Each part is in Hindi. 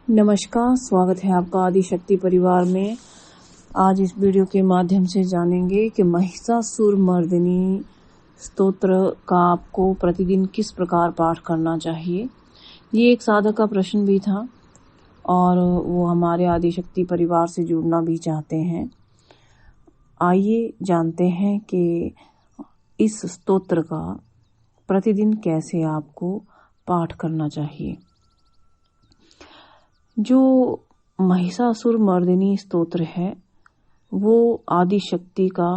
नमस्कार, स्वागत है आपका आदिशक्ति परिवार में। आज इस वीडियो के माध्यम से जानेंगे कि महिषासुरमर्दिनी स्तोत्र का आपको प्रतिदिन किस प्रकार पाठ करना चाहिए। ये एक साधक का प्रश्न भी था और वो हमारे आदिशक्ति परिवार से जुड़ना भी चाहते हैं। आइए जानते हैं कि इस स्तोत्र का प्रतिदिन कैसे आपको पाठ करना चाहिए। जो महिषासुरमर्दिनी स्तोत्र है वो आदिशक्ति का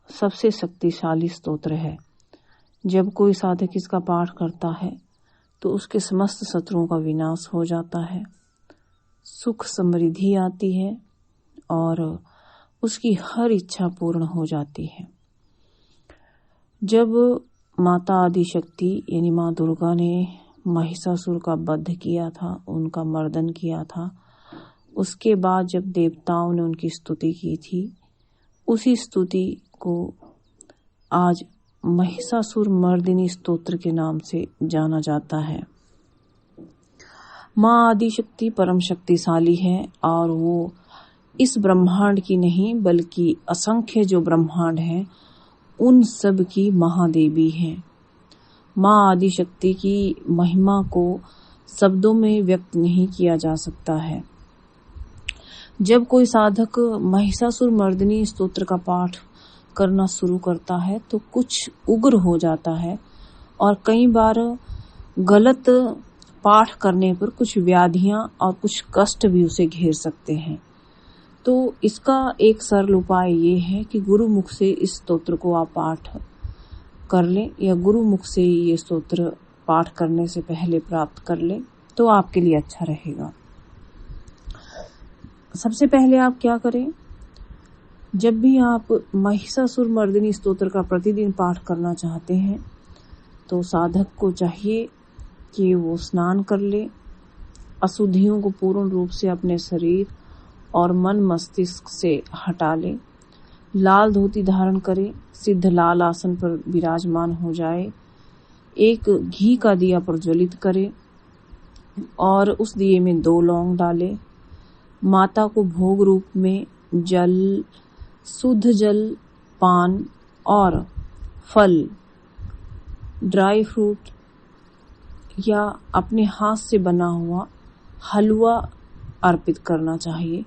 सबसे शक्तिशाली स्तोत्र है। जब कोई साधक इसका पाठ करता है तो उसके समस्त शत्रुओं का विनाश हो जाता है, सुख समृद्धि आती है और उसकी हर इच्छा पूर्ण हो जाती है। जब माता आदिशक्ति यानी माँ दुर्गा ने महिषासुर का वध किया था, उनका मर्दन किया था, उसके बाद जब देवताओं ने उनकी स्तुति की थी, उसी स्तुति को आज महिषासुरमर्दिनी स्तोत्र के नाम से जाना जाता है। माँ आदिशक्ति परम शक्तिशाली है और वो इस ब्रह्मांड की नहीं बल्कि असंख्य जो ब्रह्मांड है उन सब की महादेवी है। माँ आदिशक्ति की महिमा को शब्दों में व्यक्त नहीं किया जा सकता है। जब कोई साधक महिषासुरमर्दिनी स्तोत्र का पाठ करना शुरू करता है तो कुछ उग्र हो जाता है और कई बार गलत पाठ करने पर कुछ व्याधियां और कुछ कष्ट भी उसे घेर सकते हैं। तो इसका एक सरल उपाय ये है कि गुरु मुख से इस स्तोत्र को आप पाठ कर लें या गुरु मुख से ये स्तोत्र पाठ करने से पहले प्राप्त कर लें तो आपके लिए अच्छा रहेगा। सबसे पहले आप क्या करें, जब भी आप महिषासुरमर्दिनी स्तोत्र का प्रतिदिन पाठ करना चाहते हैं तो साधक को चाहिए कि वो स्नान कर ले, अशुद्धियों को पूर्ण रूप से अपने शरीर और मन मस्तिष्क से हटा ले, लाल धोती धारण करे, सिद्ध लाल आसन पर विराजमान हो जाए, एक घी का दिया प्रज्वलित करे और उस दिए में 2 लौंग डाले, माता को भोग रूप में जल, शुद्ध जल, पान और फल, ड्राई फ्रूट या अपने हाथ से बना हुआ हलवा अर्पित करना चाहिए।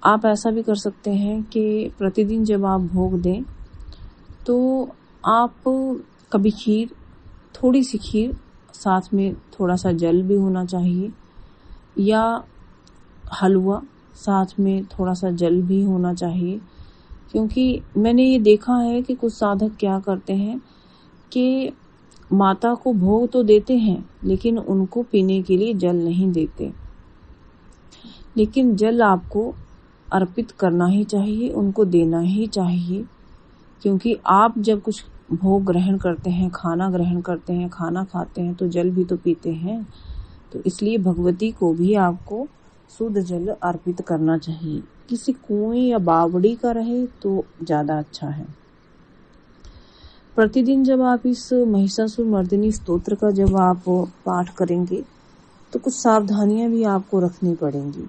आप ऐसा भी कर सकते हैं कि प्रतिदिन जब आप भोग दें तो आप कभी खीर, थोड़ी सी खीर, साथ में थोड़ा सा जल भी होना चाहिए, या हलवा साथ में थोड़ा सा जल भी होना चाहिए। क्योंकि मैंने ये देखा है कि कुछ साधक क्या करते हैं कि माता को भोग तो देते हैं लेकिन उनको पीने के लिए जल नहीं देते। लेकिन जल आपको अर्पित करना ही चाहिए, उनको देना ही चाहिए। क्योंकि आप जब कुछ भोग ग्रहण करते हैं, खाना ग्रहण करते हैं, खाना खाते हैं तो जल भी तो पीते हैं। तो इसलिए भगवती को भी आपको शुद्ध जल अर्पित करना चाहिए। किसी कुएं या बावड़ी का रहे तो ज्यादा अच्छा है। प्रतिदिन जब आप इस महिषासुरमर्दिनी स्तोत्र का जब आप पाठ करेंगे तो कुछ सावधानियां भी आपको रखनी पड़ेंगी।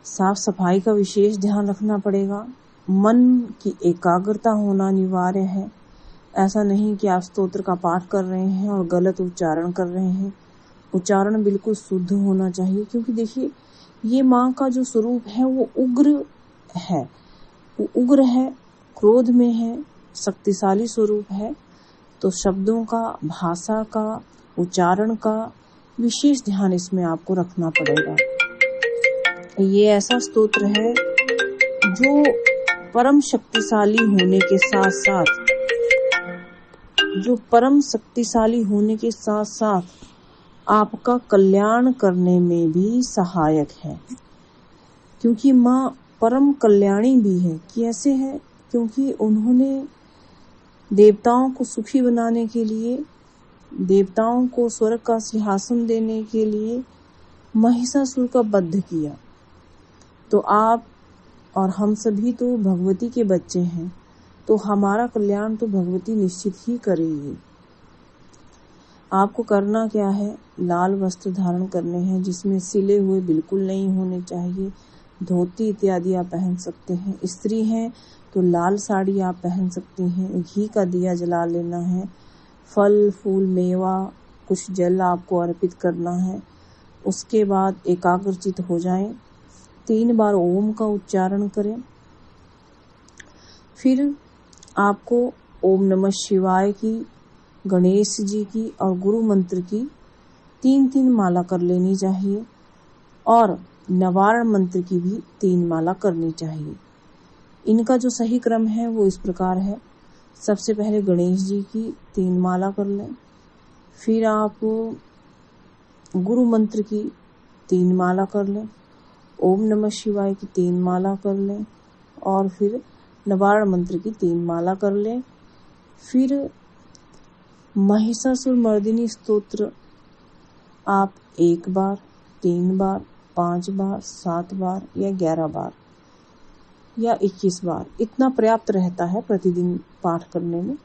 साफ सफाई का विशेष ध्यान रखना पड़ेगा। मन की एकाग्रता होना अनिवार्य है। ऐसा नहीं कि आप स्तोत्र का पाठ कर रहे हैं और गलत उच्चारण कर रहे हैं। उच्चारण बिल्कुल शुद्ध होना चाहिए। क्योंकि देखिए, ये माँ का जो स्वरूप है वो उग्र है, वो उग्र है, क्रोध में है, शक्तिशाली स्वरूप है। तो शब्दों का, भाषा का, उच्चारण का विशेष ध्यान इसमें आपको रखना पड़ेगा। ये ऐसा स्तोत्र है जो परम शक्तिशाली होने के साथ साथ आपका कल्याण करने में भी सहायक है। क्योंकि माँ परम कल्याणी भी है। कैसे है? क्योंकि उन्होंने देवताओं को सुखी बनाने के लिए, देवताओं को स्वर्ग का सिंहासन देने के लिए महिषासुर का वध किया। तो आप और हम सभी तो भगवती के बच्चे हैं, तो हमारा कल्याण तो भगवती निश्चित ही करेगी। आपको करना क्या है, लाल वस्त्र धारण करने हैं जिसमें सिले हुए बिल्कुल नहीं होने चाहिए। धोती इत्यादि आप पहन सकते हैं। स्त्री हैं तो लाल साड़ी आप पहन सकती हैं। घी का दिया जला लेना है। फल फूल मेवा कुछ जल आपको अर्पित करना है। उसके बाद एकाग्रचित हो जाएं। 3 बार ओम का उच्चारण करें। फिर आपको ओम नमः शिवाय की, गणेश जी की और गुरु मंत्र की 3-3 माला कर लेनी चाहिए और नवारण मंत्र की भी 3 माला करनी चाहिए। इनका जो सही क्रम है वो इस प्रकार है। सबसे पहले गणेश जी की 3 माला कर लें, फिर आप गुरु मंत्र की 3 माला कर लें, ओम नमः शिवाय की 3 माला कर लें और फिर नवारण मंत्र की 3 माला कर लें। फिर महिषासुर मर्दिनी स्तोत्र आप 1 बार, 3 बार, 5 बार, 7 बार या 11 बार या 21 बार, इतना पर्याप्त रहता है प्रतिदिन पाठ करने में।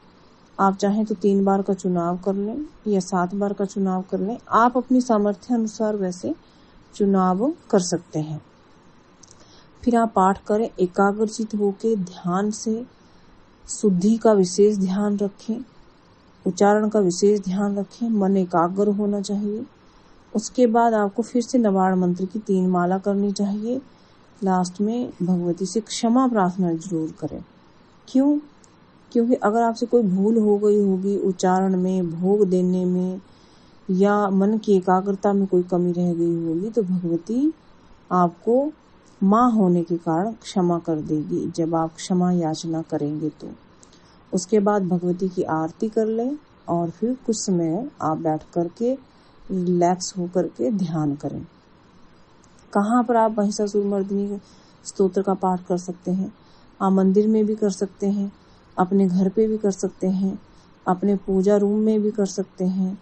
आप चाहें तो 3 बार का चुनाव कर लें या 7 बार का चुनाव कर लें। आप अपनी सामर्थ्य अनुसार वैसे चुनाव कर सकते हैं। फिर आप पाठ करें, एकाग्रचित होकर ध्यान से शुद्धि का विशेष ध्यान रखें, उच्चारण का विशेष ध्यान रखें, मन एकाग्र होना चाहिए। उसके बाद आपको फिर से नवारण मंत्र की 3 माला करनी चाहिए। लास्ट में भगवती से क्षमा प्रार्थना जरूर करें। क्यों? क्योंकि अगर आपसे कोई भूल हो गई होगी उच्चारण में, भोग देने में या मन की एकाग्रता में कोई कमी रह गई होगी तो भगवती आपको माँ होने के कारण क्षमा कर देगी जब आप क्षमा याचना करेंगे तो। उसके बाद भगवती की आरती कर लें और फिर कुछ समय आप बैठ करके रिलैक्स होकर के ध्यान करें। कहाँ पर आप महिषासुर मर्दिनी स्तोत्र का पाठ कर सकते हैं? आप मंदिर में भी कर सकते हैं, अपने घर पे भी कर सकते हैं, अपने पूजा रूम में भी कर सकते हैं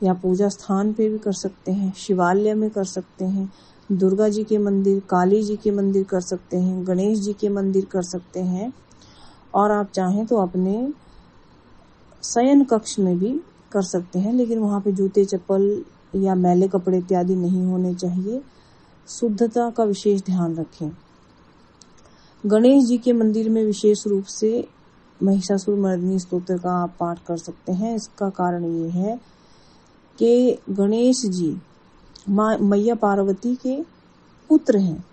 या पूजा स्थान पे भी कर सकते हैं, शिवालय में कर सकते हैं, दुर्गा जी के मंदिर, काली जी के मंदिर कर सकते हैं, गणेश जी के मंदिर कर सकते हैं और आप चाहें तो अपने शयन कक्ष में भी कर सकते हैं, लेकिन वहां पे जूते चप्पल या मैले कपड़े इत्यादि नहीं होने चाहिए। शुद्धता का विशेष ध्यान रखें। गणेश जी के मंदिर में विशेष रूप से महिषासुर मर्दिनी स्तोत्र का आप पाठ कर सकते हैं। इसका कारण ये है कि गणेश जी मैया पार्वती के पुत्र हैं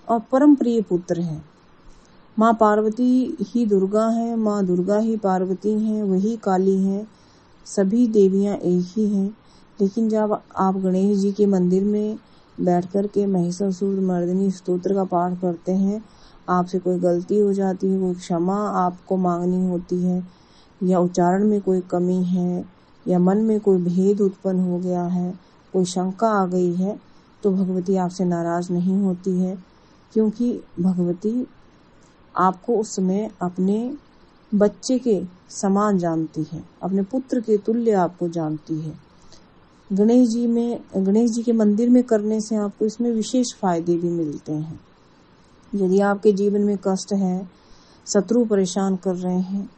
और परम प्रिय पुत्र हैं। माँ पार्वती ही दुर्गा हैं, माँ दुर्गा ही पार्वती हैं, वही काली हैं, सभी देवियां एक ही हैं। लेकिन जब आप गणेश जी के मंदिर में बैठ कर के महिषासुर मर्दिनी स्तोत्र का पाठ करते हैं, आपसे कोई गलती हो जाती है, कोई क्षमा आपको मांगनी होती है या उच्चारण में कोई कमी है या मन में कोई भेद उत्पन्न हो गया है, कोई शंका आ गई है, तो भगवती आपसे नाराज नहीं होती है, क्योंकि भगवती आपको उस समय अपने बच्चे के समान जानती है, अपने पुत्र के तुल्य आपको जानती है। गणेश जी के मंदिर में करने से आपको इसमें विशेष फायदे भी मिलते हैं। यदि आपके जीवन में कष्ट है, शत्रु परेशान कर रहे हैं,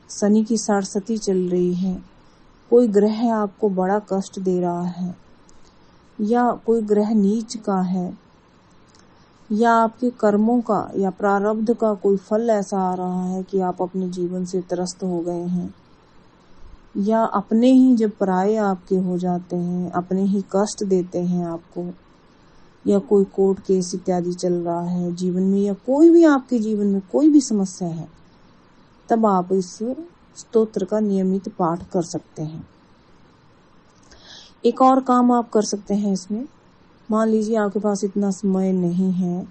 शनि की साढ़सती चल रही है, कोई ग्रह आपको बड़ा कष्ट दे रहा है या कोई ग्रह नीच का है या आपके कर्मों का या प्रारब्ध का कोई फल ऐसा आ रहा है कि आप अपने जीवन से त्रस्त हो गए हैं या अपने ही जब पराये आपके हो जाते हैं, अपने ही कष्ट देते हैं आपको, या कोई कोर्ट केस इत्यादि चल रहा है जीवन में या कोई भी आपके जीवन में कोई भी समस्या है, तब आप इस स्तोत्र का नियमित पाठ कर सकते हैं। एक और काम आप कर सकते हैं इसमें। मान लीजिए आपके पास इतना समय नहीं है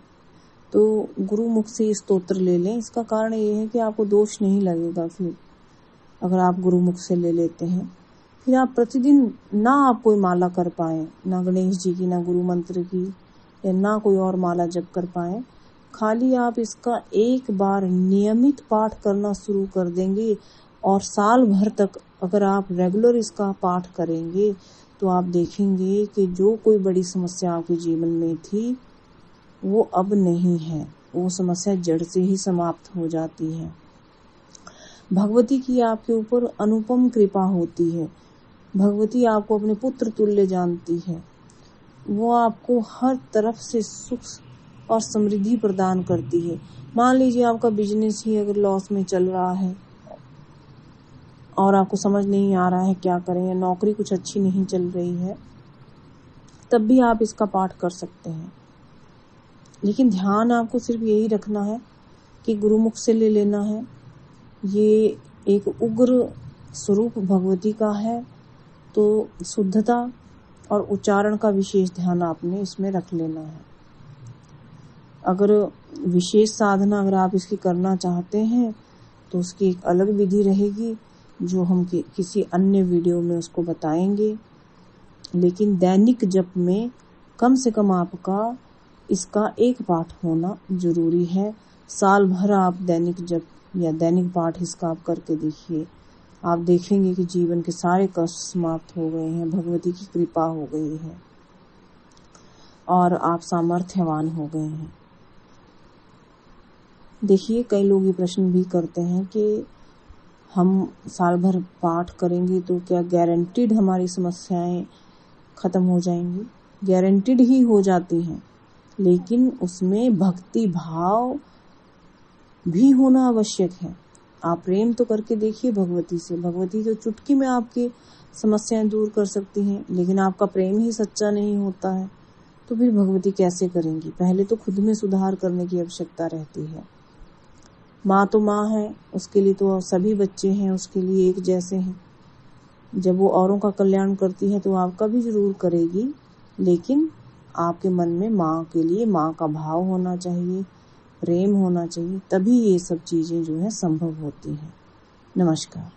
तो गुरु मुख से स्तोत्र ले लें। इसका कारण ये है कि आपको दोष नहीं लगेगा फिर अगर आप गुरु मुख से ले लेते हैं। फिर आप प्रतिदिन ना आप कोई माला कर पाए, ना गणेश जी की, ना गुरु मंत्र की या ना कोई और माला जप कर पाए, खाली आप इसका 1 बार नियमित पाठ करना शुरू कर देंगे और साल भर तक अगर आप रेगुलर इसका पाठ करेंगे तो आप देखेंगे कि जो कोई बड़ी समस्या आपके जीवन में थी वो अब नहीं है, वो समस्या जड़ से ही समाप्त हो जाती है। भगवती की आपके ऊपर अनुपम कृपा होती है भगवती आपको अपने पुत्र तुल्य जानती है। वो आपको हर तरफ से सुख और समृद्धि प्रदान करती है। मान लीजिए आपका बिजनेस ही अगर लॉस में चल रहा है और आपको समझ नहीं आ रहा है क्या करें, या नौकरी कुछ अच्छी नहीं चल रही है, तब भी आप इसका पाठ कर सकते हैं। लेकिन ध्यान आपको सिर्फ यही रखना है कि गुरुमुख से ले लेना है। ये एक उग्र स्वरूप भगवती का है, तो शुद्धता और उच्चारण का विशेष ध्यान आपने इसमें रख लेना है। अगर विशेष साधना अगर आप इसकी करना चाहते हैं तो उसकी एक अलग विधि रहेगी, जो हम किसी अन्य वीडियो में उसको बताएंगे। लेकिन दैनिक जप में कम से कम आपका इसका एक पाठ होना जरूरी है। साल भर आप दैनिक जप या दैनिक पाठ इसका आप करके देखिए, आप देखेंगे कि जीवन के सारे कष्ट समाप्त हो गए हैं, भगवती की कृपा हो गई है और आप सामर्थ्यवान हो गए हैं। देखिए, कई लोग ये प्रश्न भी करते हैं कि हम साल भर पाठ करेंगे तो क्या गारंटीड हमारी समस्याएं खत्म हो जाएंगी? गारंटीड ही हो जाती हैं, लेकिन उसमें भक्ति भाव भी होना आवश्यक है। आप प्रेम तो करके देखिए भगवती से। भगवती तो चुटकी में आपकी समस्याएं दूर कर सकती हैं, लेकिन आपका प्रेम ही सच्चा नहीं होता है तो फिर भगवती कैसे करेंगी? पहले तो खुद में सुधार करने की आवश्यकता रहती है। माँ तो माँ है, उसके लिए तो सभी बच्चे हैं उसके लिए एक जैसे हैं। जब वो औरों का कल्याण करती है तो आपका भी जरूर करेगी, लेकिन आपके मन में माँ के लिए माँ का भाव होना चाहिए, प्रेम होना चाहिए, तभी ये सब चीजें जो है संभव होती हैं। नमस्कार।